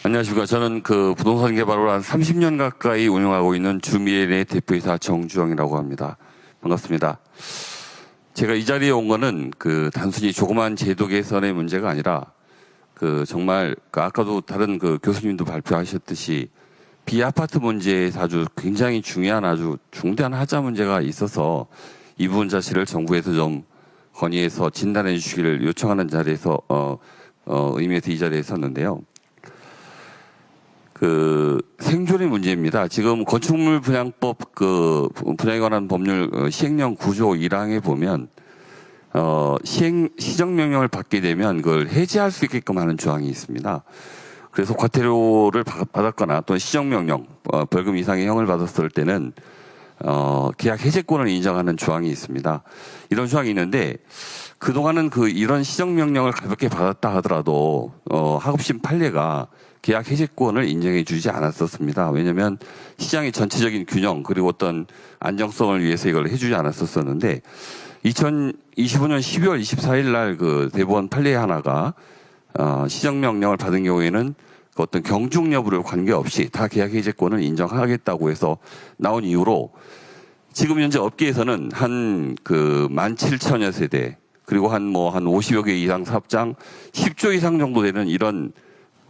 안녕하십니까. 저는 그 부동산 개발을 한 30년 가까이 운영하고 있는 주미래의 대표이사 정주영이라고 합니다. 반갑습니다. 제가 이 자리에 온 거는 그 단순히 조그만 제도 개선의 문제가 아니라 그 정말 그 아까도 다른 그 교수님도 발표하셨듯이 비아파트 문제에서 아주 굉장히 중요한 아주 중대한 하자 문제가 있어서 이 부분 자체를 정부에서 좀 건의해서 진단해 주시기를 요청하는 자리에서 의미에서 이 자리에 섰는데요. 그 생존의 문제입니다. 지금 건축물 분양법 그 분양에 관한 법률 시행령 9조 1항에 보면 시정명령을 받게 되면 그걸 해지할 수 있게끔 하는 조항이 있습니다. 그래서 과태료를 받았거나 또는 시정명령 벌금 이상의 형을 받았을 때는 계약 해제권을 인정하는 조항이 있습니다. 이런 조항이 있는데 그동안은 이런 시정명령을 가볍게 받았다 하더라도 하급심 판례가 계약 해제권을 인정해 주지 않았었습니다. 왜냐하면 시장의 전체적인 균형 그리고 어떤 안정성을 위해서 이걸 해주지 않았었는데 2025년 12월 24일 날 그 대법원 판례 하나가 시정명령을 받은 경우에는 그 어떤 경중 여부를 관계없이 다 계약 해제권을 인정하겠다고 해서 나온 이유로 지금 현재 업계에서는 한 17,000여 세대 그리고 한 50여 개 이상 사업장 10조 이상 정도 되는 이런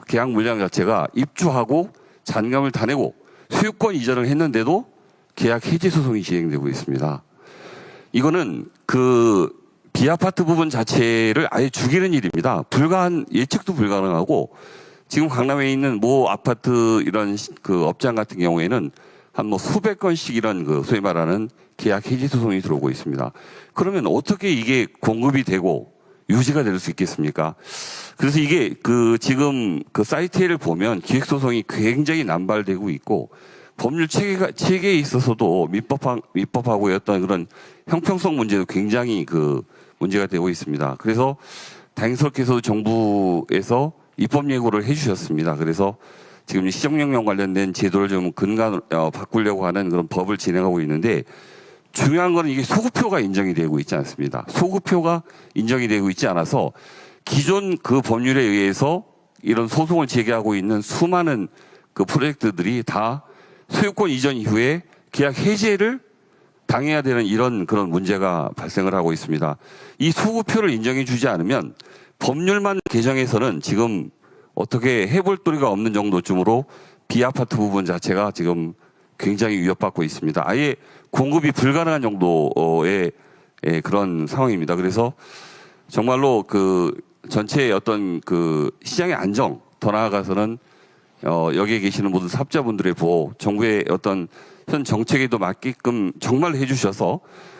계약 물량 자체가 입주하고 잔금을 다 내고 소유권 이전을 했는데도 계약 해제 소송이 진행되고 있습니다. 이거는 그 비아파트 부분 자체를 아예 죽이는 일입니다. 예측도 불가능하고 지금 강남에 있는 모 아파트 이런 그 업장 같은 경우에는 한 수백 건씩 이런 소위 말하는 계약 해지 소송이 들어오고 있습니다. 그러면 어떻게 이게 공급이 되고 유지가 될 수 있겠습니까? 그래서 이게 지금 사이트를 보면 기획소송이 굉장히 남발되고 있고 법률 체계에 있어서도 민법하고의 어떤 그런 형평성 문제도 굉장히 문제가 되고 있습니다. 그래서 다행스럽게도 정부에서 입법 예고를 해주셨습니다. 그래서 지금 시정명령 관련된 제도를 좀 바꾸려고 하는 그런 법을 진행하고 있는데 중요한 거는 이게 소급표가 인정이 되고 있지 않습니다. 소급표가 인정이 되고 있지 않아서 기존 그 법률에 의해서 이런 소송을 제기하고 있는 수많은 그 프로젝트들이 다 소유권 이전 이후에 계약 해제를 당해야 되는 이런 그런 문제가 발생을 하고 있습니다. 이 소급표를 인정해 주지 않으면 법률만 개정해서는 지금 어떻게 해볼 도리가 없는 정도쯤으로 비아파트 부분 자체가 지금 굉장히 위협받고 있습니다. 아예 공급이 불가능한 정도의 그런 상황입니다. 그래서 정말로 전체의 어떤 시장의 안정, 더 나아가서는 여기에 계시는 모든 사업자분들의 보호, 정부의 어떤 현 정책에도 맞게끔 정말 해주셔서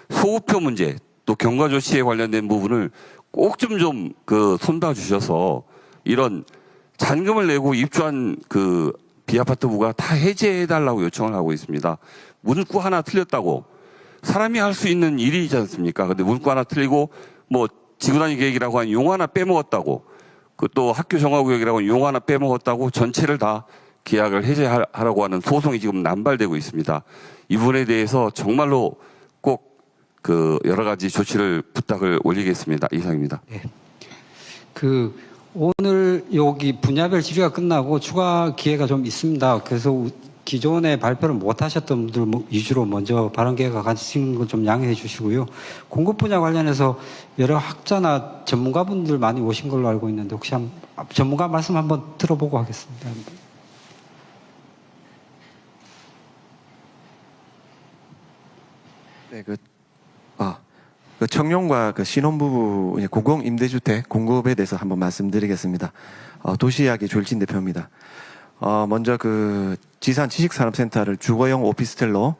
소급표 문제, 또 경과 조치에 관련된 부분을 꼭 좀 손봐 주셔서 이런 잔금을 내고 입주한 비아파트부가 다 해제해달라고 요청을 하고 있습니다. 문구 하나 틀렸다고 사람이 할 수 있는 일이지 않습니까? 근데 문구 하나 틀리고 지구단위 계획이라고 한 용어 하나 빼먹었다고 또 학교 정화구역이라고 한 용어 하나 빼먹었다고 전체를 다 계약을 해제하라고 하는 소송이 지금 남발되고 있습니다. 이 부분에 대해서 정말로 꼭 여러 가지 조치를 부탁을 올리겠습니다. 이상입니다. 네. 오늘 여기 분야별 질의가 끝나고 추가 기회가 좀 있습니다. 그래서 기존에 발표를 못 하셨던 분들 위주로 먼저 발언 기회가 가지신 걸 좀 양해해 주시고요. 공급 분야 관련해서 여러 학자나 전문가분들 많이 오신 걸로 알고 있는데 혹시 전문가 말씀 한번 들어보고 하겠습니다. 네, 청룡과 신혼부부 공공임대주택 공급에 대해서 한번 말씀드리겠습니다. 도시이야기 조일진 대표입니다. 먼저 지산 지식산업센터를 주거용 오피스텔로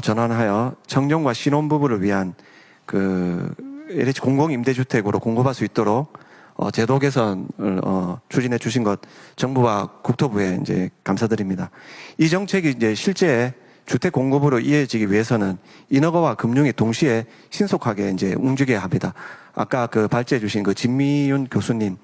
전환하여 청룡과 신혼부부를 위한 LH 공공임대주택으로 공급할 수 있도록 제도 개선을 추진해 주신 것 정부와 국토부에 감사드립니다. 이 정책이 실제 주택 공급으로 이어지기 위해서는 인허가와 금융이 동시에 신속하게 움직여야 합니다. 아까 발제해 주신 진미윤 교수님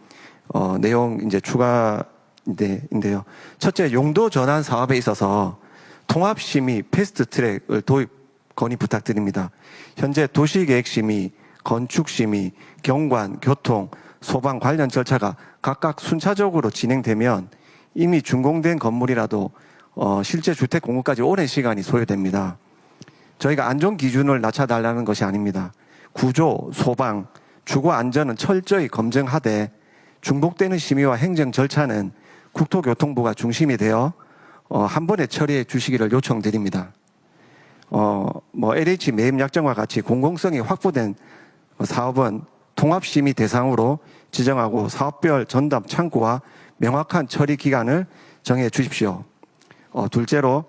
내용 추가인데요. 첫째, 용도 전환 사업에 있어서 통합심의 패스트트랙을 도입 건의 부탁드립니다. 현재 도시계획심의, 건축심의, 경관, 교통, 소방 관련 절차가 각각 순차적으로 진행되면 이미 준공된 건물이라도 실제 주택 공급까지 오랜 시간이 소요됩니다. 저희가 안전 기준을 낮춰달라는 것이 아닙니다. 구조, 소방, 주거 안전은 철저히 검증하되 중복되는 심의와 행정 절차는 국토교통부가 중심이 되어 한 번에 처리해 주시기를 요청드립니다. LH 매입 약정과 같이 공공성이 확보된 사업은 통합심의 대상으로 지정하고 사업별 전담 창구와 명확한 처리 기간을 정해 주십시오. 둘째로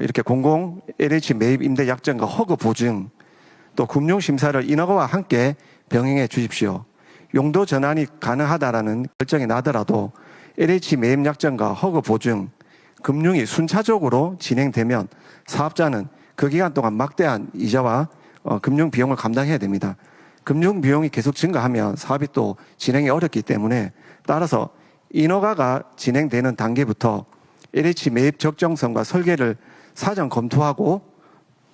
이렇게 공공 LH 매입 임대 약정과 허그 보증 또 금융 심사를 인허가와 함께 병행해 주십시오. 용도 전환이 가능하다라는 결정이 나더라도 LH 매입 약정과 허그 보증, 금융이 순차적으로 진행되면 사업자는 그 기간 동안 막대한 이자와 금융 비용을 감당해야 됩니다. 금융 비용이 계속 증가하면 사업이 또 진행이 어렵기 때문에 따라서 인허가가 진행되는 단계부터 LH 매입 적정성과 설계를 사전 검토하고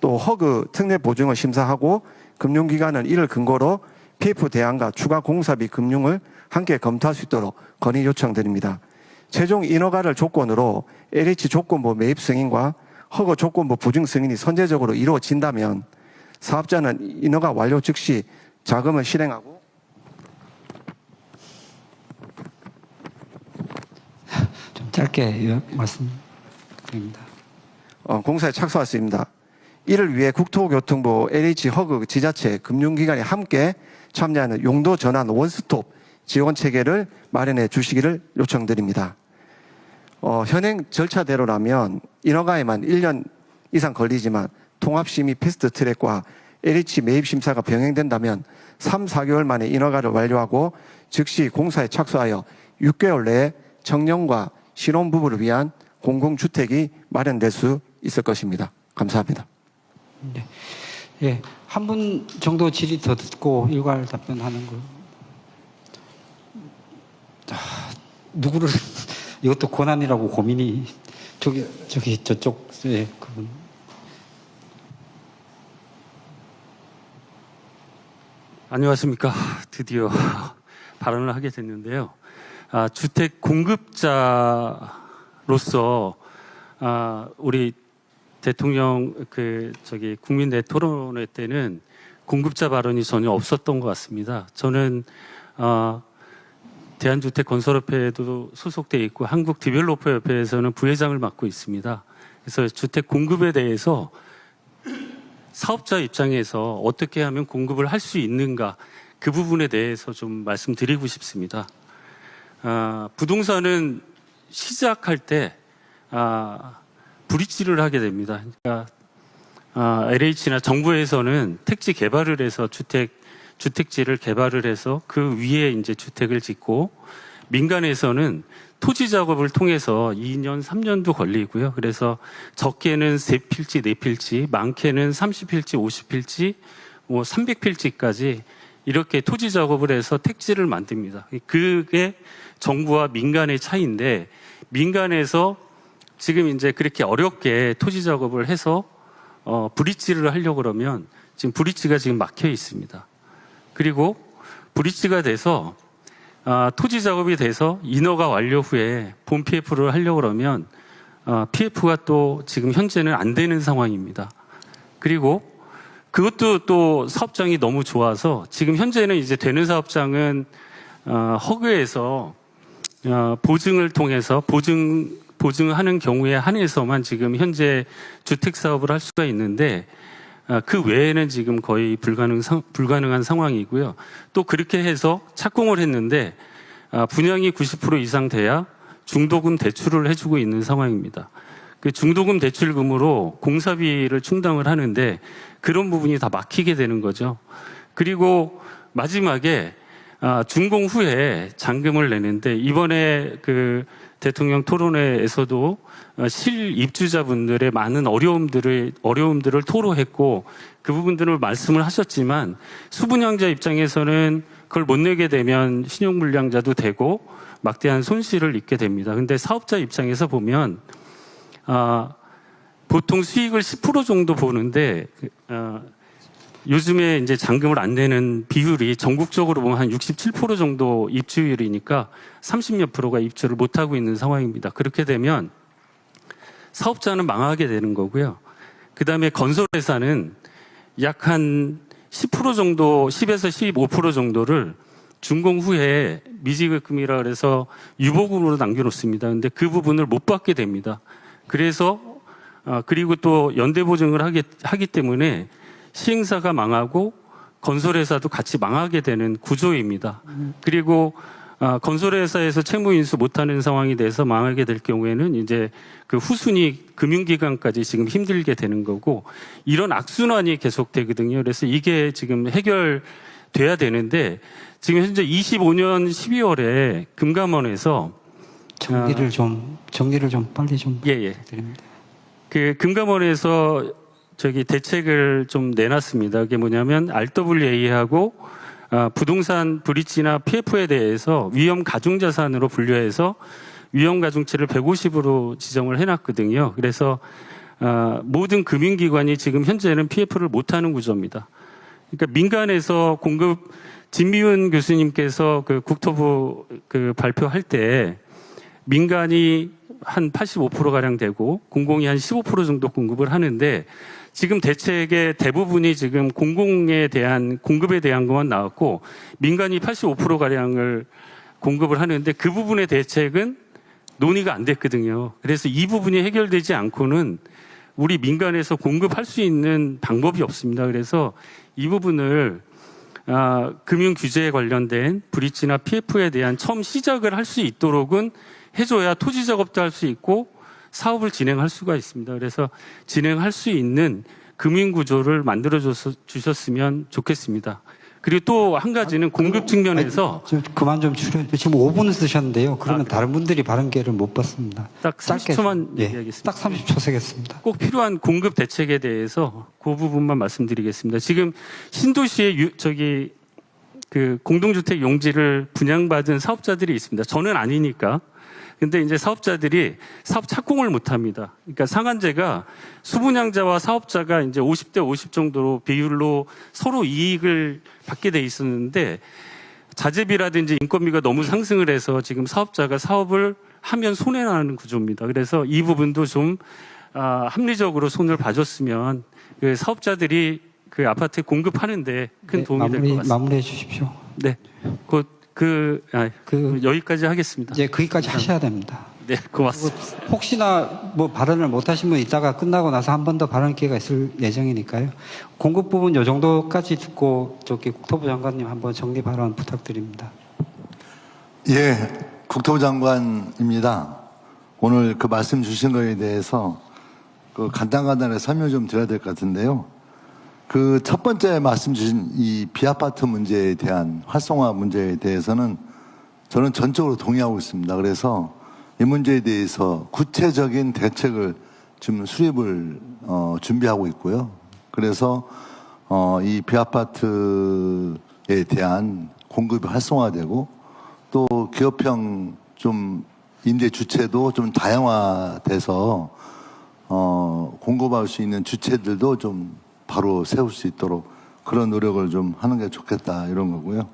또 허그 특례 보증을 심사하고 금융기관은 이를 근거로 PF 대안과 추가 공사비 금융을 함께 검토할 수 있도록 건의 요청드립니다. 최종 인허가를 조건으로 LH 조건부 매입 승인과 허그 조건부 보증 승인이 선제적으로 이루어진다면 사업자는 인허가 완료 즉시 자금을 실행하고 좀 짧게 말씀드립니다. 공사에 착수할 수 있습니다. 이를 위해 국토교통부, LH 허그 지자체, 금융기관이 함께 참여하는 용도 전환 원스톱 지원 체계를 마련해 주시기를 요청드립니다. 현행 절차대로라면 인허가에만 1년 이상 걸리지만 통합심의 패스트트랙과 LH 매입 심사가 병행된다면 3, 4개월 만에 인허가를 완료하고 즉시 공사에 착수하여 6개월 내에 청년과 신혼부부를 위한 공공주택이 마련될 수 있을 것입니다. 감사합니다. 네. 예, 한 분 정도 질의 더 듣고 일괄 답변하는 거. 누구를 이것도 고난이라고 고민이 저쪽 예, 그분. 안녕하십니까. 드디어 발언을 하게 됐는데요. 주택 공급자로서 우리 대통령 국민대 토론회 때는 공급자 발언이 전혀 없었던 것 같습니다. 저는 대한주택건설협회에도 소속돼 있고 한국디벨로퍼협회에서는 부회장을 맡고 있습니다. 그래서 주택 공급에 대해서 사업자 입장에서 어떻게 하면 공급을 할 수 있는가 그 부분에 대해서 좀 말씀드리고 싶습니다. 부동산은 시작할 때 브릿지를 하게 됩니다. 그러니까 LH나 정부에서는 택지 개발을 해서 주택지를 개발을 해서 그 위에 이제 주택을 짓고 민간에서는 토지 작업을 통해서 2년, 3년도 걸리고요. 그래서 적게는 3필지, 4필지, 많게는 30필지, 50필지, 300필지까지 이렇게 토지 작업을 해서 택지를 만듭니다. 그게 정부와 민간의 차이인데 민간에서 지금 이제 그렇게 어렵게 토지 작업을 해서 브릿지를 하려고 그러면 지금 브릿지가 지금 막혀 있습니다. 그리고 브릿지가 돼서 토지 작업이 돼서 인허가 완료 후에 본 PF를 하려고 그러면 PF가 또 지금 현재는 안 되는 상황입니다. 그리고 그것도 또 사업장이 너무 좋아서 지금 현재는 이제 되는 사업장은 허그에서 보증을 통해서 보증하는 경우에 한해서만 지금 현재 주택 사업을 할 수가 있는데 그 외에는 지금 거의 불가능한 상황이고요. 또 그렇게 해서 착공을 했는데 분양이 90% 이상 돼야 중도금 대출을 해주고 있는 상황입니다. 그 중도금 대출금으로 공사비를 충당을 하는데 그런 부분이 다 막히게 되는 거죠. 그리고 마지막에 준공 후에 잔금을 내는데 이번에 그 대통령 토론회에서도 실입주자분들의 많은 어려움들을 토로했고 그 부분들을 말씀을 하셨지만 수분양자 입장에서는 그걸 못 내게 되면 신용불량자도 되고 막대한 손실을 입게 됩니다. 근데 사업자 입장에서 보면 보통 수익을 10% 정도 보는데 요즘에 이제 잔금을 안 내는 비율이 전국적으로 보면 한 67% 정도 입주율이니까 30몇 프로가 입주를 못하고 있는 상황입니다. 그렇게 되면 사업자는 망하게 되는 거고요. 그 다음에 건설회사는 약 한 10% 정도, 10에서 15% 정도를 준공 후에 미지급금이라 그래서 유보금으로 남겨놓습니다. 근데 그 부분을 못 받게 됩니다. 그래서, 그리고 또 연대보증을 하기 때문에 시행사가 망하고 건설회사도 같이 망하게 되는 구조입니다. 그리고 건설회사에서 채무 인수 못하는 상황이 돼서 망하게 될 경우에는 이제 그 후순위 금융기관까지 지금 힘들게 되는 거고 이런 악순환이 계속되거든요. 그래서 이게 지금 해결돼야 되는데 지금 현재 25년 12월에 금감원에서 정리를 좀 빨리 좀 예. 드립니다. 그 금감원에서 대책을 좀 내놨습니다. 그게 뭐냐면 RWA하고 부동산 브릿지나 PF에 대해서 위험 가중자산으로 분류해서 위험 가중치를 150으로 지정을 해놨거든요. 그래서 모든 금융기관이 지금 현재는 PF를 못하는 구조입니다. 그러니까 민간에서 공급 진미훈 교수님께서 그 국토부 그 발표할 때 민간이 한 85%가량 되고 공공이 한 15% 정도 공급을 하는데 지금 대책의 대부분이 지금 공공에 대한 공급에 대한 것만 나왔고 민간이 85%가량을 공급을 하는데 그 부분의 대책은 논의가 안 됐거든요. 그래서 이 부분이 해결되지 않고는 우리 민간에서 공급할 수 있는 방법이 없습니다. 그래서 이 부분을 금융 규제에 관련된 브릿지나 PF에 대한 처음 시작을 할 수 있도록은 해줘야 토지 작업도 할 수 있고 사업을 진행할 수가 있습니다. 그래서 진행할 수 있는 금융 구조를 만들어 주셨으면 좋겠습니다. 그리고 또 한 가지는 공급 측면에서 그만 좀 줄여. 지금 5분 쓰셨는데요. 그러면 다른 분들이 발언 기회를 못 받습니다. 딱 30초만 예, 얘기하겠습니다. 딱 30초 세겠습니다. 꼭 필요한 공급 대책에 대해서 그 부분만 말씀드리겠습니다. 지금 신도시에 그 공동주택 용지를 분양받은 사업자들이 있습니다. 저는 아니니까. 근데 이제 사업자들이 사업 착공을 못 합니다. 그러니까 상한제가 수분양자와 사업자가 이제 50대 50 정도로 비율로 서로 이익을 받게 돼 있었는데 자재비라든지 인건비가 너무 상승을 해서 지금 사업자가 사업을 하면 손해나는 구조입니다. 그래서 이 부분도 좀 합리적으로 손을 봐줬으면 그 사업자들이 그 아파트 공급하는데 큰 도움이 될 것 같습니다. 마무리해 주십시오. 네, 여기까지 하겠습니다. 이제 거기까지 하셔야 됩니다. 네, 고맙습니다. 혹시나 뭐 발언을 못 하신 분 이따가 끝나고 나서 한 번 더 발언 기회가 있을 예정이니까요. 공급 부분 요 정도까지 듣고 국토부 장관님 한번 정리 발언 부탁드립니다. 예, 국토부 장관입니다. 오늘 그 말씀 주신 거에 대해서 그 간단하게 설명 좀 드려야 될 것 같은데요. 그 첫 번째 말씀 주신 이 비아파트 문제에 대한 활성화 문제에 대해서는 저는 전적으로 동의하고 있습니다. 그래서 이 문제에 대해서 구체적인 대책을 지금 수립을 준비하고 있고요. 그래서 이 비아파트에 대한 공급이 활성화되고 또 기업형 좀 임대 주체도 좀 다양화돼서 공급할 수 있는 주체들도 좀 바로 세울 수 있도록 그런 노력을 좀 하는 게 좋겠다 이런 거고요.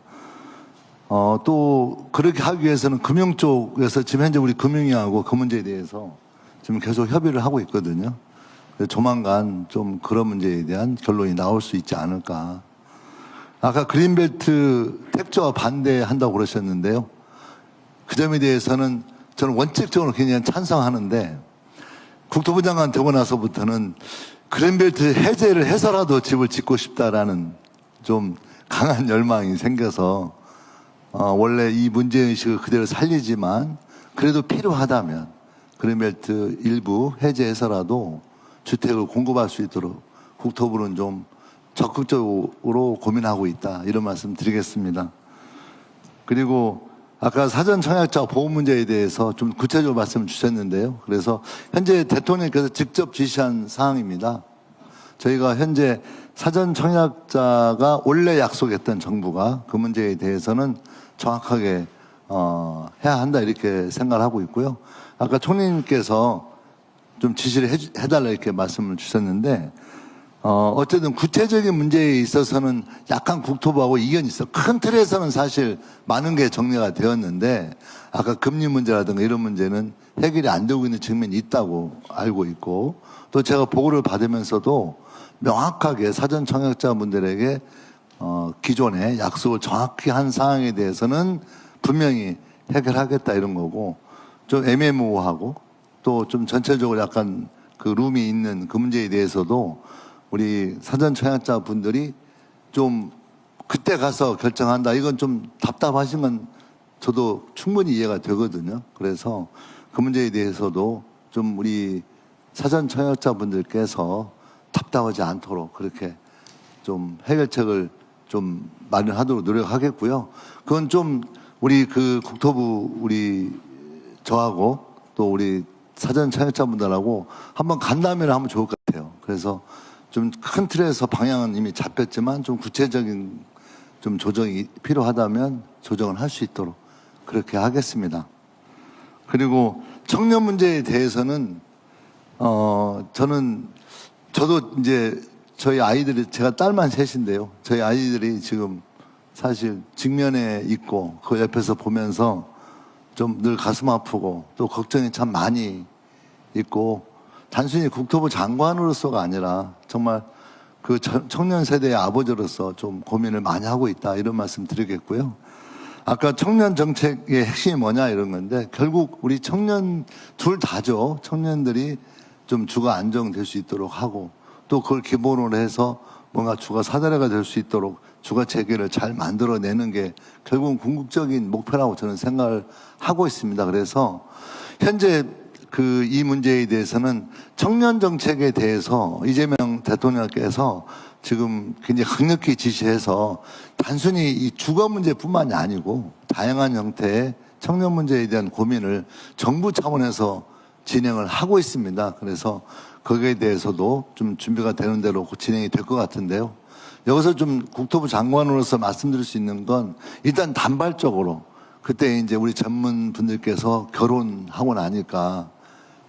또 그렇게 하기 위해서는 금융 쪽에서 지금 현재 우리 금융위하고 그 문제에 대해서 지금 계속 협의를 하고 있거든요. 그래서 조만간 좀 그런 문제에 대한 결론이 나올 수 있지 않을까. 아까 그린벨트 택지화 반대한다고 그러셨는데요. 그 점에 대해서는 저는 원칙적으로 굉장히 찬성하는데 국토부 장관 되고 나서부터는 그린벨트 해제를 해서라도 집을 짓고 싶다라는 좀 강한 열망이 생겨서 원래 이 문제의식을 그대로 살리지만 그래도 필요하다면 그린벨트 일부 해제해서라도 주택을 공급할 수 있도록 국토부는 좀 적극적으로 고민하고 있다 이런 말씀 드리겠습니다. 그리고 아까 사전 청약자 보호 문제에 대해서 좀 구체적으로 말씀을 주셨는데요. 그래서 현재 대통령께서 직접 지시한 사항입니다. 저희가 현재 사전 청약자가 원래 약속했던 정부가 그 문제에 대해서는 정확하게 해야 한다 이렇게 생각을 하고 있고요. 아까 총리님께서 좀 지시를 해달라 이렇게 말씀을 주셨는데 어쨌든 구체적인 문제에 있어서는 약간 국토부하고 이견이 있어. 큰 틀에서는 사실 많은 게 정리가 되었는데 아까 금리 문제라든가 이런 문제는 해결이 안 되고 있는 측면이 있다고 알고 있고, 또 제가 보고를 받으면서도 명확하게 사전 청약자분들에게 기존에 약속을 정확히 한 사항에 대해서는 분명히 해결하겠다 이런 거고, 좀 애매모호하고 또 좀 전체적으로 약간 그 룸이 있는 그 문제에 대해서도 우리 사전 청약자 분들이 좀 그때 가서 결정한다, 이건 좀 답답하신 건 저도 충분히 이해가 되거든요. 그래서 그 문제에 대해서도 좀 우리 사전 청약자 분들께서 답답하지 않도록 그렇게 좀 해결책을 좀 마련하도록 노력하겠고요. 그건 좀 우리 그 국토부 우리 저하고 또 우리 사전 청약자분들하고 한번 간담회를 하면 좋을 것 같아요. 그래서 좀 큰 틀에서 방향은 이미 잡혔지만 좀 구체적인 좀 조정이 필요하다면 조정을 할 수 있도록 그렇게 하겠습니다. 그리고 청년 문제에 대해서는 저도 이제 저희 아이들이, 제가 딸만 셋인데요. 저희 아이들이 지금 사실 직면에 있고 그 옆에서 보면서 좀 늘 가슴 아프고 또 걱정이 참 많이 있고, 단순히 국토부 장관으로서가 아니라 정말 그 청년 세대의 아버지로서 좀 고민을 많이 하고 있다, 이런 말씀 드리겠고요. 아까 청년 정책의 핵심이 뭐냐 이런 건데, 결국 우리 청년 둘 다죠. 청년들이 좀 주거 안정될 수 있도록 하고, 또 그걸 기본으로 해서 뭔가 주거 사다리가 될 수 있도록 주거 체계를 잘 만들어내는 게 결국은 궁극적인 목표라고 저는 생각을 하고 있습니다. 그래서 현재 이 문제에 대해서는 청년 정책에 대해서 이재명 대통령께서 지금 굉장히 강력히 지시해서 단순히 이 주거 문제뿐만이 아니고 다양한 형태의 청년 문제에 대한 고민을 정부 차원에서 진행을 하고 있습니다. 그래서 거기에 대해서도 좀 준비가 되는 대로 진행이 될 것 같은데요. 여기서 좀 국토부 장관으로서 말씀드릴 수 있는 건, 일단 단발적으로 그때 이제 우리 전문분들께서 결혼하고 나니까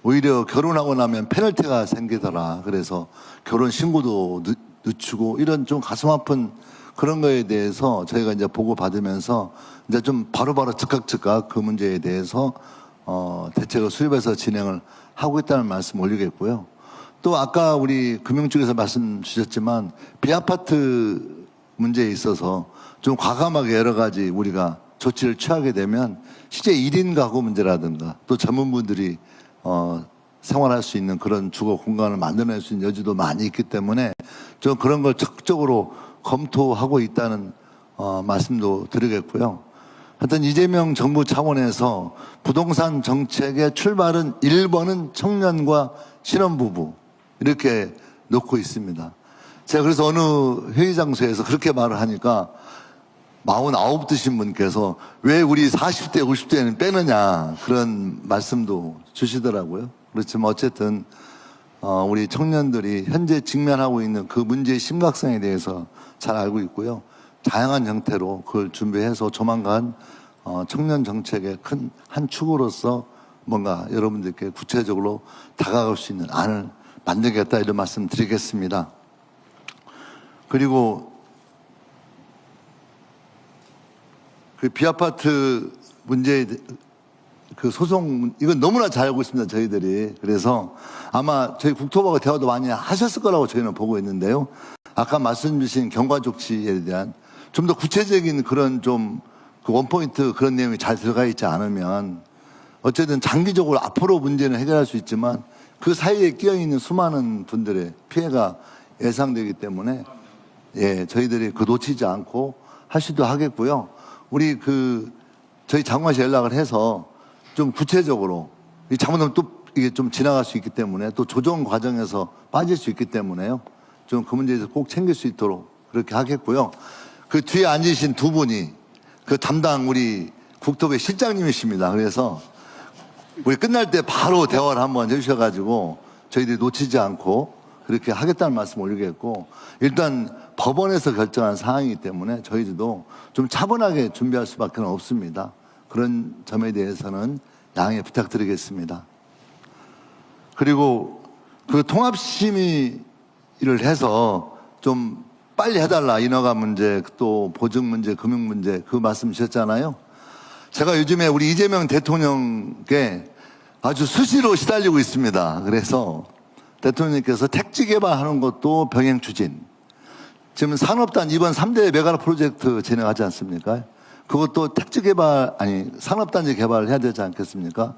오히려 결혼하고 나면 페널티가 생기더라. 그래서 결혼 신고도 늦추고 이런 좀 가슴 아픈 그런 거에 대해서 저희가 이제 보고 받으면서 이제 좀 바로바로 즉각 그 문제에 대해서 대책을 수립해서 진행을 하고 있다는 말씀 올리겠고요. 또 아까 우리 금융 쪽에서 말씀 주셨지만 비아파트 문제에 있어서 좀 과감하게 여러 가지 우리가 조치를 취하게 되면 실제 1인 가구 문제라든가 또 전문분들이 생활할 수 있는 그런 주거 공간을 만들어낼 수 있는 여지도 많이 있기 때문에 좀 그런 걸 적극적으로 검토하고 있다는 말씀도 드리겠고요. 하여튼 이재명 정부 차원에서 부동산 정책의 출발은 1번은 청년과 신혼부부 이렇게 놓고 있습니다. 제가 그래서 어느 회의 장소에서 그렇게 말을 하니까 49 드신 분께서 왜 우리 40대, 50대는 빼느냐 그런 말씀도 주시더라고요. 그렇지만 어쨌든 우리 청년들이 현재 직면하고 있는 그 문제의 심각성에 대해서 잘 알고 있고요. 다양한 형태로 그걸 준비해서 조만간 청년 정책의 큰 한 축으로서 뭔가 여러분들께 구체적으로 다가갈 수 있는 안을 만들겠다, 이런 말씀 드리겠습니다. 그리고 그 비아파트 문제에 그 소송, 이건 너무나 잘 알고 있습니다, 저희들이. 그래서 아마 저희 국토부가 대화도 많이 하셨을 거라고 저희는 보고 있는데요. 아까 말씀 주신 경과 조치에 대한 좀 더 구체적인 그런 좀 그 원포인트 그런 내용이 잘 들어가 있지 않으면 어쨌든 장기적으로 앞으로 문제는 해결할 수 있지만 그 사이에 끼어 있는 수많은 분들의 피해가 예상되기 때문에 저희들이 그 놓치지 않고 하시도 하겠고요. 우리 저희 장관실 연락을 해서 좀 구체적으로 잘못하면 또 이게 좀 지나갈 수 있기 때문에 또 조정 과정에서 빠질 수 있기 때문에요. 좀 그 문제에서 꼭 챙길 수 있도록 그렇게 하겠고요. 그 뒤에 앉으신 두 분이 그 담당 우리 국토부의 실장님이십니다. 그래서 우리 끝날 때 바로 대화를 한번 해주셔가지고 저희들이 놓치지 않고 그렇게 하겠다는 말씀 올리겠고, 일단 법원에서 결정한 사항이기 때문에 저희들도 좀 차분하게 준비할 수밖에 없습니다. 그런 점에 대해서는 양해 부탁드리겠습니다. 그리고 그 통합심의위원회 일을 해서 좀 빨리 해달라. 인허가 문제, 또 보증 문제, 금융 문제 그 말씀 주셨잖아요. 제가 요즘에 우리 이재명 대통령께 아주 수시로 시달리고 있습니다. 그래서 대통령님께서 택지 개발하는 것도 병행 추진. 지금 산업단 이번 3대 메가 프로젝트 진행하지 않습니까? 그것도 택지 개발, 아니, 산업단지 개발을 해야 되지 않겠습니까?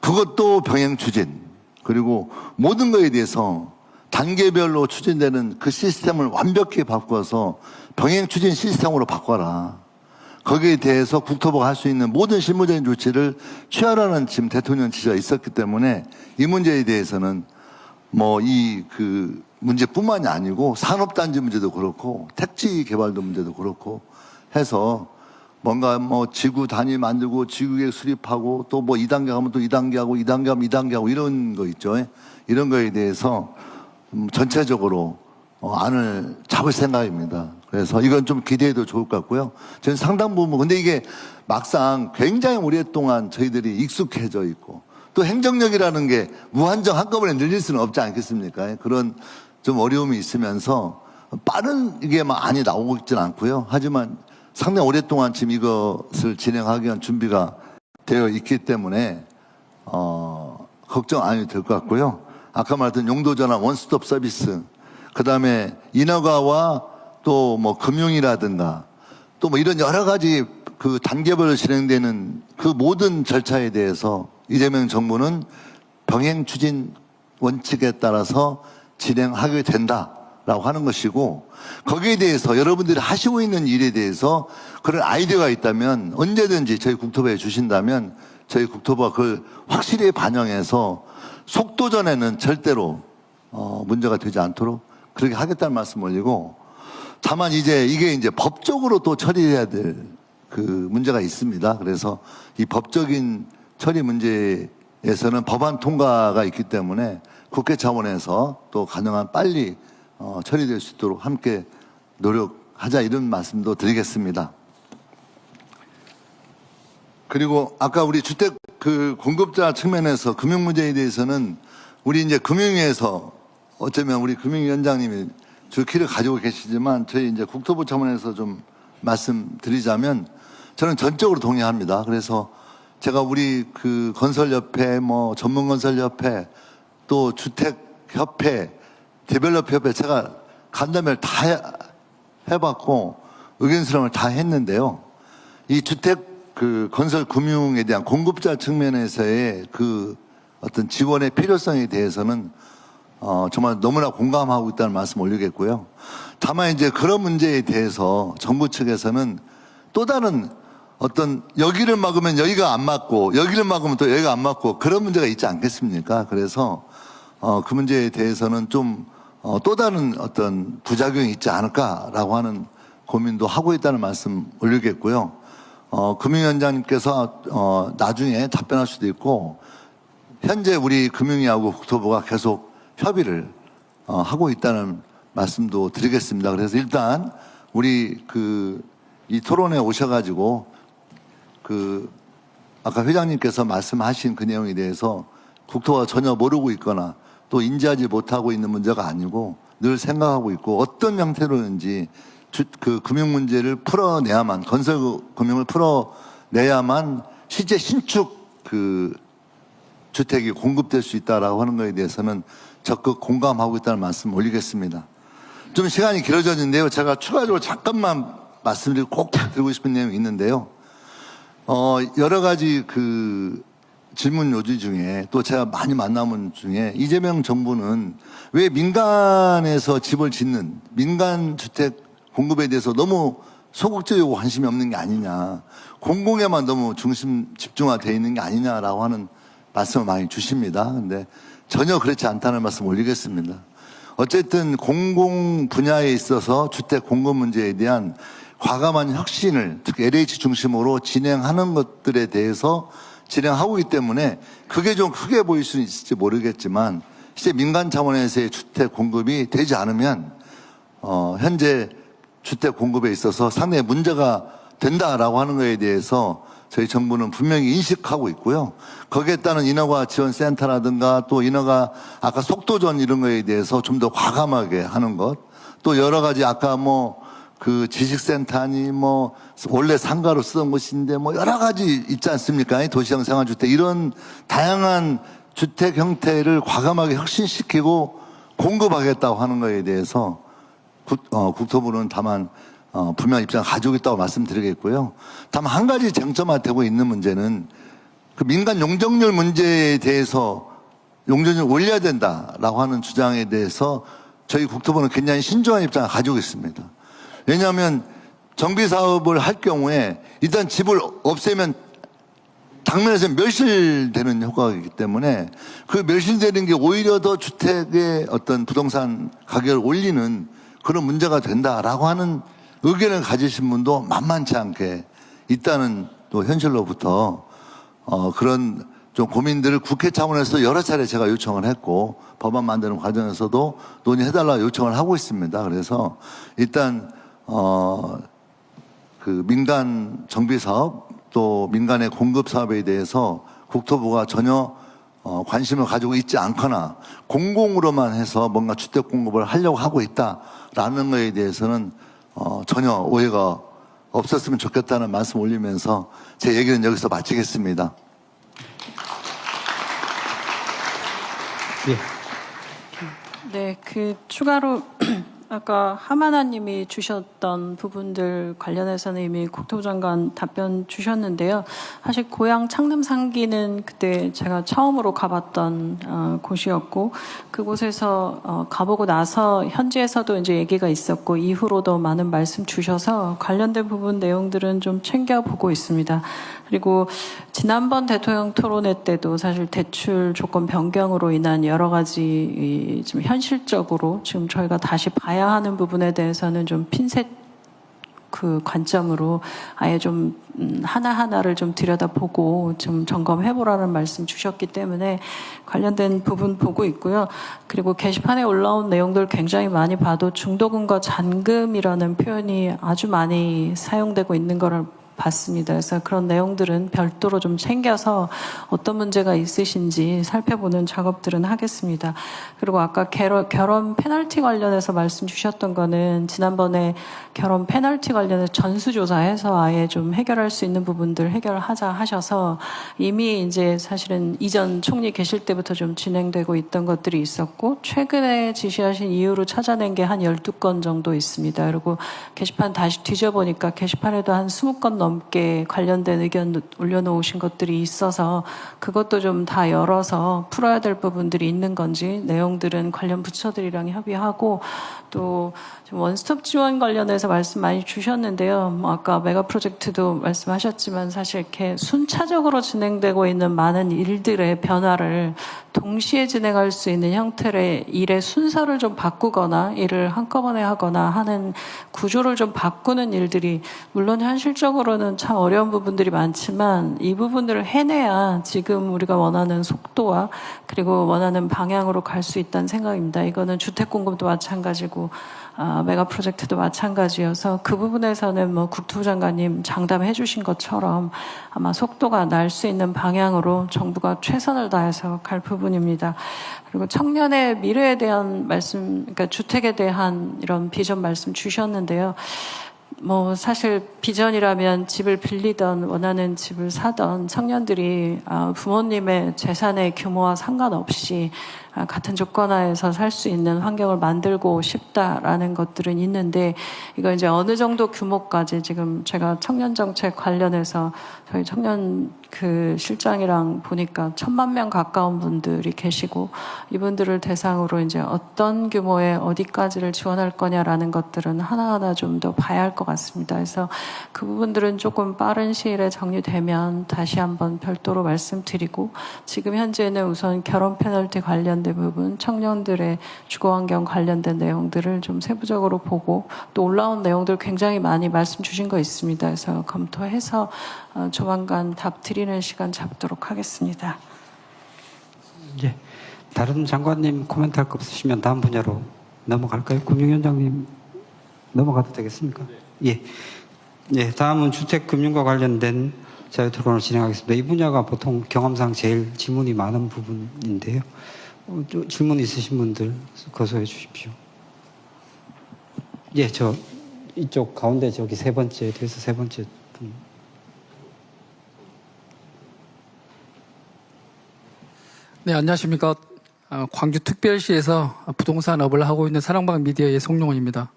그것도 병행 추진. 그리고 모든 거에 대해서 단계별로 추진되는 그 시스템을 완벽히 바꿔서 병행 추진 시스템으로 바꿔라. 거기에 대해서 국토부가 할 수 있는 모든 실무적인 조치를 취하라는 지금 대통령 지시가 있었기 때문에 이 문제에 대해서는 뭐 그 문제뿐만이 아니고 산업단지 문제도 그렇고 택지 개발도 문제도 그렇고 해서 뭔가 뭐 지구 단위 만들고 지구계획 수립하고 또 뭐 2단계 가면 또 2단계 하고 2단계 하면 2단계 하고 이런 거 있죠. 이런 거에 대해서 전체적으로 안을 잡을 생각입니다. 그래서 이건 좀 기대해도 좋을 것 같고요. 저는 상당 부분 근데 이게 막상 굉장히 오랫동안 저희들이 익숙해져 있고 또 행정력이라는 게 무한정 한꺼번에 늘릴 수는 없지 않겠습니까? 그런 좀 어려움이 있으면서 빠른 이게 많이 나오고 있지는 않고요. 하지만 상당히 오랫동안 지금 이것을 진행하기 위한 준비가 되어 있기 때문에 걱정 안 해도 될 것 같고요. 아까 말했던 용도전환 원스톱 서비스, 그 다음에 인허가와 또 뭐 금융이라든가 또 뭐 이런 여러 가지 그 단계별로 진행되는 그 모든 절차에 대해서 이재명 정부는 병행 추진 원칙에 따라서 진행하게 된다라고 하는 것이고 거기에 대해서 여러분들이 하시고 있는 일에 대해서 그런 아이디어가 있다면 언제든지 저희 국토부에 주신다면 저희 국토부가 그걸 확실히 반영해서 속도전에는 절대로 문제가 되지 않도록 그렇게 하겠다는 말씀 올리고 다만 이제 이게 법적으로 또 처리해야 될 그 문제가 있습니다. 그래서 이 법적인 처리 문제에서는 법안 통과가 있기 때문에 국회 차원에서 또 가능한 빨리 처리될 수 있도록 함께 노력하자 이런 말씀도 드리겠습니다. 그리고 아까 우리 주택 그 공급자 측면에서 금융 문제에 대해서는 우리 이제 금융위에서 어쩌면 우리 금융위원장님이 주키를 가지고 계시지만 저희 이제 국토부 차원에서 좀 말씀드리자면 저는 전적으로 동의합니다. 그래서 제가 우리 그 건설협회, 뭐 전문건설협회, 또 주택협회, 디벨롭협회 제가 간담회를 다 해봤고 의견 수렴을 다 했는데요. 이 주택 그 건설 금융에 대한 공급자 측면에서의 그 어떤 지원의 필요성에 대해서는 정말 너무나 공감하고 있다는 말씀 올리겠고요. 다만 이제 그런 문제에 대해서 정부 측에서는 또 다른 어떤 여기를 막으면 여기가 안 맞고 여기를 막으면 또 여기가 안 맞고 그런 문제가 있지 않겠습니까? 그래서 그 문제에 대해서는 좀 또 다른 어떤 부작용이 있지 않을까라고 하는 고민도 하고 있다는 말씀 올리겠고요. 금융위원장님께서 나중에 답변할 수도 있고 현재 우리 금융위하고 국토부가 계속 협의를 하고 있다는 말씀도 드리겠습니다. 그래서 일단 우리 이 토론에 오셔가지고 아까 회장님께서 말씀하신 그 내용에 대해서 국토부가 전혀 모르고 있거나 또 인지하지 못하고 있는 문제가 아니고 늘 생각하고 있고 어떤 형태로든지 그 금융 문제를 풀어내야만 건설 금융을 풀어내야만 실제 신축 그 주택이 공급될 수 있다라고 하는 것에 대해서는 적극 공감하고 있다는 말씀 올리겠습니다. 좀 시간이 길어졌는데요. 제가 추가적으로 잠깐만 말씀드리고 꼭 드리고 싶은 내용이 있는데요. 여러 가지 그 질문 요지 중에 또 제가 많이 만나본 중에 이재명 정부는 왜 민간에서 집을 짓는 민간 주택 공급에 대해서 너무 소극적이고 관심이 없는 게 아니냐. 공공에만 너무 집중화되어 있는 게 아니냐라고 하는 말씀을 많이 주십니다. 근데 전혀 그렇지 않다는 말씀 올리겠습니다. 어쨌든 공공 분야에 있어서 주택 공급 문제에 대한 과감한 혁신을 특히 LH 중심으로 진행하는 것들에 대해서 진행하고 있기 때문에 그게 좀 크게 보일 수는 있을지 모르겠지만 실제 민간 차원에서의 주택 공급이 되지 않으면 현재 주택 공급에 있어서 상당히 문제가 된다라고 하는 거에 대해서 저희 정부는 분명히 인식하고 있고요. 거기에 따른 인허가 지원센터라든가 또 인허가 아까 속도전 이런 거에 대해서 좀 더 과감하게 하는 것, 또 여러 가지 아까 뭐 그 지식센터니 뭐 원래 상가로 쓰던 곳인데 뭐 여러 가지 있지 않습니까? 도시형 생활주택 이런 다양한 주택 형태를 과감하게 혁신시키고 공급하겠다고 하는 거에 대해서 국토부는 다만 분명한 입장을 가지고 있다고 말씀드리겠고요. 다만 한 가지 쟁점화되고 있는 문제는 그 민간 용적률 문제에 대해서 용적률을 올려야 된다라고 하는 주장에 대해서 저희 국토부는 굉장히 신중한 입장을 가지고 있습니다. 왜냐하면 정비 사업을 할 경우에 일단 집을 없애면 당면에서 멸실되는 효과가 있기 때문에 그 멸실되는 게 오히려 더 주택의 어떤 부동산 가격을 올리는 그런 문제가 된다라고 하는 의견을 가지신 분도 만만치 않게 있다는 또 현실로부터 그런 좀 고민들을 국회 차원에서 여러 차례 제가 요청을 했고 법안 만드는 과정에서도 논의해달라 요청을 하고 있습니다. 그래서 일단 그 민간 정비 사업 또 민간의 공급 사업에 대해서 국토부가 전혀 관심을 가지고 있지 않거나 공공으로만 해서 뭔가 주택 공급을 하려고 하고 있다라는 거에 대해서는 전혀 오해가 없었으면 좋겠다는 말씀 올리면서 제 얘기는 여기서 마치겠습니다. 예. 네, 그 추가로 아까 하마나님이 주셨던 부분들 관련해서는 이미 국토부 장관 답변 주셨는데요. 사실 고향 창릉 상기는 그때 제가 처음으로 가봤던 곳이었고 그곳에서 가보고 나서 현지에서도 이제 얘기가 있었고 이후로도 많은 말씀 주셔서 관련된 부분 내용들은 좀 챙겨보고 있습니다. 그리고 지난번 대통령 토론회 때도 사실 대출 조건 변경으로 인한 여러 가지 좀 현실적으로 지금 저희가 다시 봐야 하는 부분에 대해서는 좀 핀셋 그 관점으로 아예 좀 하나하나를 좀 들여다보고 좀 점검해보라는 말씀 주셨기 때문에 관련된 부분 보고 있고요. 그리고 게시판에 올라온 내용들 굉장히 많이 봐도 중도금과 잔금이라는 표현이 아주 많이 사용되고 있는 거를 봤습니다. 그래서 그런 내용들은 별도로 좀 챙겨서 어떤 문제가 있으신지 살펴보는 작업들은 하겠습니다. 그리고 아까 결혼 페널티 관련해서 말씀 주셨던 거는 지난번에 결혼 페널티 관련해서 전수조사해서 아예 좀 해결할 수 있는 부분들 해결하자 하셔서 이미 이제 사실은 이전 총리 계실 때부터 좀 진행되고 있던 것들이 있었고 최근에 지시하신 이유로 찾아낸 게 한 12건 정도 있습니다. 그리고 게시판 다시 뒤져보니까 게시판에도 한 20건 넘게 관련된 의견 올려놓으신 것들이 있어서 그것도 좀 다 열어서 풀어야 될 부분들이 있는 건지 내용들은 관련 부처들이랑 협의하고 또 좀 원스톱 지원 관련해서 말씀 많이 주셨는데요. 뭐 아까 메가 프로젝트도 말씀하셨지만 사실 이렇게 순차적으로 진행되고 있는 많은 일들의 변화를 동시에 진행할 수 있는 형태의 일의 순서를 좀 바꾸거나 일을 한꺼번에 하거나 하는 구조를 좀 바꾸는 일들이 물론 현실적으로는 참 어려운 부분들이 많지만 이 부분들을 해내야 지금 우리가 원하는 속도와 그리고 원하는 방향으로 갈 수 있다는 생각입니다. 이거는 주택 공급도 마찬가지고 메가 프로젝트도 마찬가지여서 그 부분에서는 뭐 국토부 장관님 장담해 주신 것처럼 아마 속도가 날 수 있는 방향으로 정부가 최선을 다해서 갈 부분입니다. 그리고 청년의 미래에 대한 말씀, 그러니까 주택에 대한 이런 비전 말씀 주셨는데요. 뭐 사실 비전이라면 집을 빌리던 원하는 집을 사던 청년들이 부모님의 재산의 규모와 상관없이 같은 조건 하에서 살 수 있는 환경을 만들고 싶다라는 것들은 있는데 이거 이제 어느 정도 규모까지 지금 제가 청년 정책 관련해서 저희 청년 그 실장이랑 보니까 1000만 명 가까운 분들이 계시고 이분들을 대상으로 이제 어떤 규모의 어디까지를 지원할 거냐라는 것들은 하나하나 좀 더 봐야 할 것 같습니다. 그래서 그 부분들은 조금 빠른 시일에 정리되면 다시 한번 별도로 말씀드리고 지금 현재는 우선 결혼 페널티 관련된 부분, 청년들의 주거환경 관련된 내용들을 좀 세부적으로 보고 또 올라온 내용들 굉장히 많이 말씀 주신 거 있습니다. 그래서 검토해서 조만간 답 드리는 시간 잡도록 하겠습니다. 예. 다른 장관님 코멘트 할 거 없으시면 다음 분야로 넘어갈까요? 금융위원장님 넘어가도 되겠습니까? 예. 네, 다음은 주택금융과 관련된 자유토론을 진행하겠습니다. 이 분야가 보통 경험상 제일 질문이 많은 부분인데요. 또 질문 있으신 분들 거소해 주십시오. 예, 저 이쪽 가운데 저기 세 번째, 뒤에서 세 번째 분. 네, 안녕하십니까. 광주특별시에서 부동산업을 하고 있는 사랑방 미디어의 송용원입니다.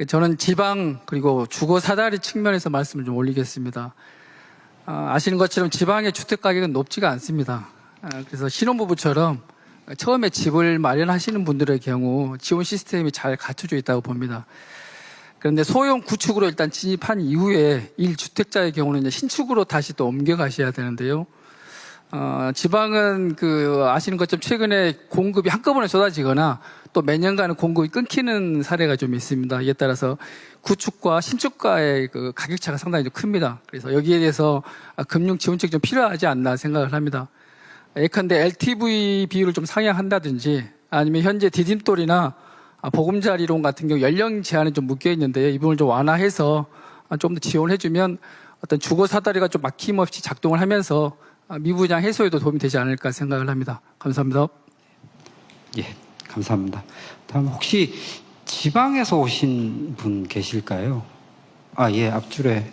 저는 지방 그리고 주거 사다리 측면에서 말씀을 좀 올리겠습니다. 아시는 것처럼 지방의 주택 가격은 높지가 않습니다. 그래서 신혼부부처럼 처음에 집을 마련하시는 분들의 경우 지원 시스템이 잘 갖춰져 있다고 봅니다. 그런데 소형 구축으로 일단 진입한 이후에 1주택자의 경우는 이제 신축으로 다시 또 옮겨가셔야 되는데요. 지방은 아시는 것처럼 최근에 공급이 한꺼번에 쏟아지거나 또 몇 년간은 공급이 끊기는 사례가 좀 있습니다. 이에 따라서 구축과 신축가의 가격차가 상당히 좀 큽니다. 그래서 여기에 대해서 금융 지원책이 좀 필요하지 않나 생각을 합니다. 예컨대 LTV 비율을 좀 상향한다든지 아니면 현재 디딤돌이나 보금자리론 같은 경우 연령 제한이 좀 묶여 있는데요. 이 부분을 좀 완화해서 좀 더 지원해주면 어떤 주거 사다리가 좀 막힘없이 작동을 하면서 미분양 해소에도 도움이 되지 않을까 생각을 합니다. 감사합니다. 예, 감사합니다. 다음 혹시 지방에서 오신 분 계실까요? 예, 앞줄에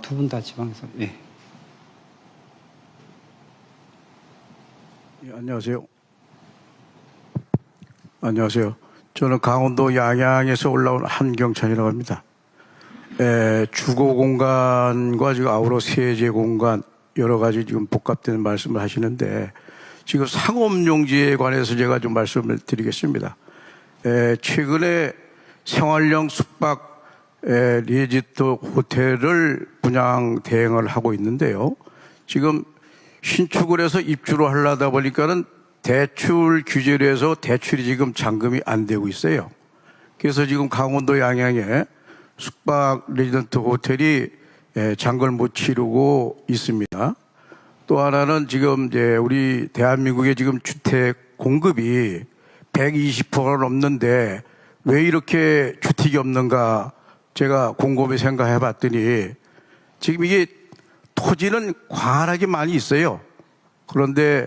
두 분 다 지방에서. 예. 예, 안녕하세요. 안녕하세요. 저는 강원도 양양에서 올라온 한경찬이라고 합니다. 주거 공간과 지금 아우러 세제 공간 여러 가지 지금 복합되는 말씀을 하시는데 지금 상업용지에 관해서 제가 좀 말씀을 드리겠습니다. 최근에 생활형 숙박 리조트 호텔을 분양 대행을 하고 있는데요. 지금 신축을 해서 입주를 하려다 보니까는 대출 규제로 해서 대출이 지금 잔금이 안 되고 있어요. 그래서 지금 강원도 양양에 숙박 레지던트 호텔이 잔금을 못 치르고 있습니다. 또 하나는 지금 이제 우리 대한민국의 지금 주택 공급이 120%가 넘는데 왜 이렇게 주택이 없는가 제가 곰곰이 생각해 봤더니 지금 이게 토지는 광활하게 많이 있어요. 그런데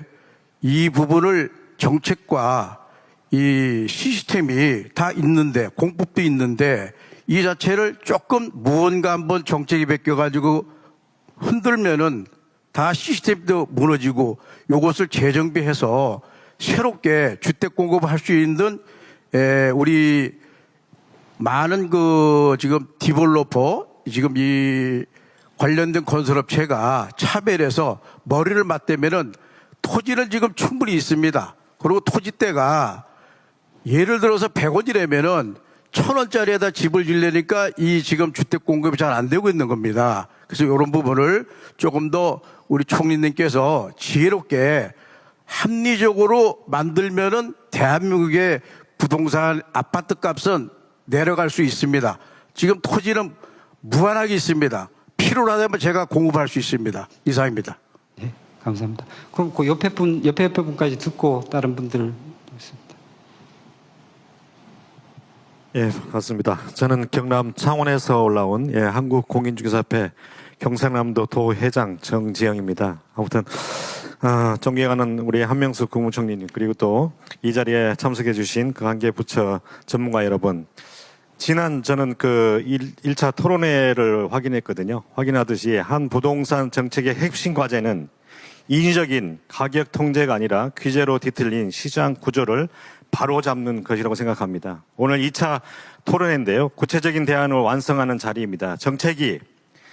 이 부분을 정책과 이 시스템이 다 있는데 공법도 있는데 이 자체를 조금 무언가 한번 정책이 바뀌어가지고 흔들면은 다 시스템도 무너지고 요것을 재정비해서 새롭게 주택 공급을 할 수 있는 우리 많은 지금 디벨로퍼 지금 이 관련된 건설업체가 차별해서 머리를 맞대면은 토지는 지금 충분히 있습니다. 그리고 토지대가 예를 들어서 100원이라면은 1,000원짜리에다 집을 지으려니까 이 지금 주택 공급이 잘 안 되고 있는 겁니다. 그래서 이런 부분을 조금 더 우리 총리님께서 지혜롭게 합리적으로 만들면은 대한민국의 부동산 아파트 값은 내려갈 수 있습니다. 지금 토지는 무한하게 있습니다. 필요하다면 제가 공급할 수 있습니다. 이상입니다. 네, 감사합니다. 그럼 그 옆에 분까지 듣고 다른 분들 있습니다. 예, 반갑습니다. 저는 경남 창원에서 올라온 한국공인중개사협회 경상남도 도회장 정지영입니다. 아무튼 존경하는 우리 한명수 국무총리님 그리고 또 이 자리에 참석해 주신 그 관계 부처 전문가 여러분, 지난 저는 1차 토론회를 확인했거든요. 확인하듯이 한 부동산 정책의 핵심 과제는 인위적인 가격 통제가 아니라 규제로 뒤틀린 시장 구조를 바로잡는 것이라고 생각합니다. 오늘 2차 토론회인데요. 구체적인 대안을 완성하는 자리입니다. 정책이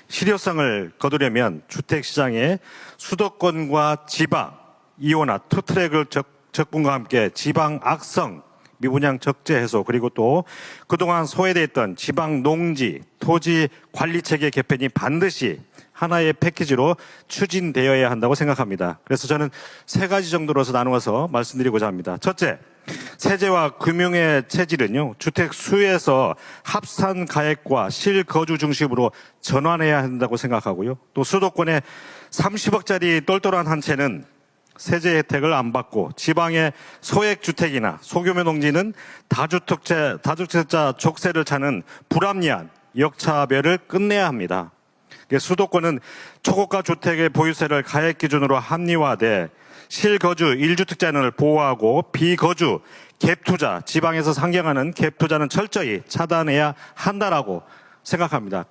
실효성을 거두려면 주택시장의 수도권과 지방, 이원화, 투트랙을 적분과 함께 지방 악성, 미분양 적재 해소 그리고 또 그동안 소외됐던 지방 농지, 토지 관리 체계 개편이 반드시 하나의 패키지로 추진되어야 한다고 생각합니다. 그래서 저는 세 가지 정도로서 나누어서 말씀드리고자 합니다. 첫째, 세제와 금융의 체질은요, 주택 수에서 합산 가액과 실거주 중심으로 전환해야 한다고 생각하고요. 또 수도권에 30억짜리 똘똘한 한 채는 세제 혜택을 안 받고 지방의 소액주택이나 소규모 농지는 다주택자 족쇄를 차는 불합리한 역차별을 끝내야 합니다. 수도권은 초고가 주택의 보유세를 가액 기준으로 합리화돼 실거주 1주택자를 보호하고 비거주 갭투자, 지방에서 상경하는 갭투자는 철저히 차단해야 한다라고 생각합니다.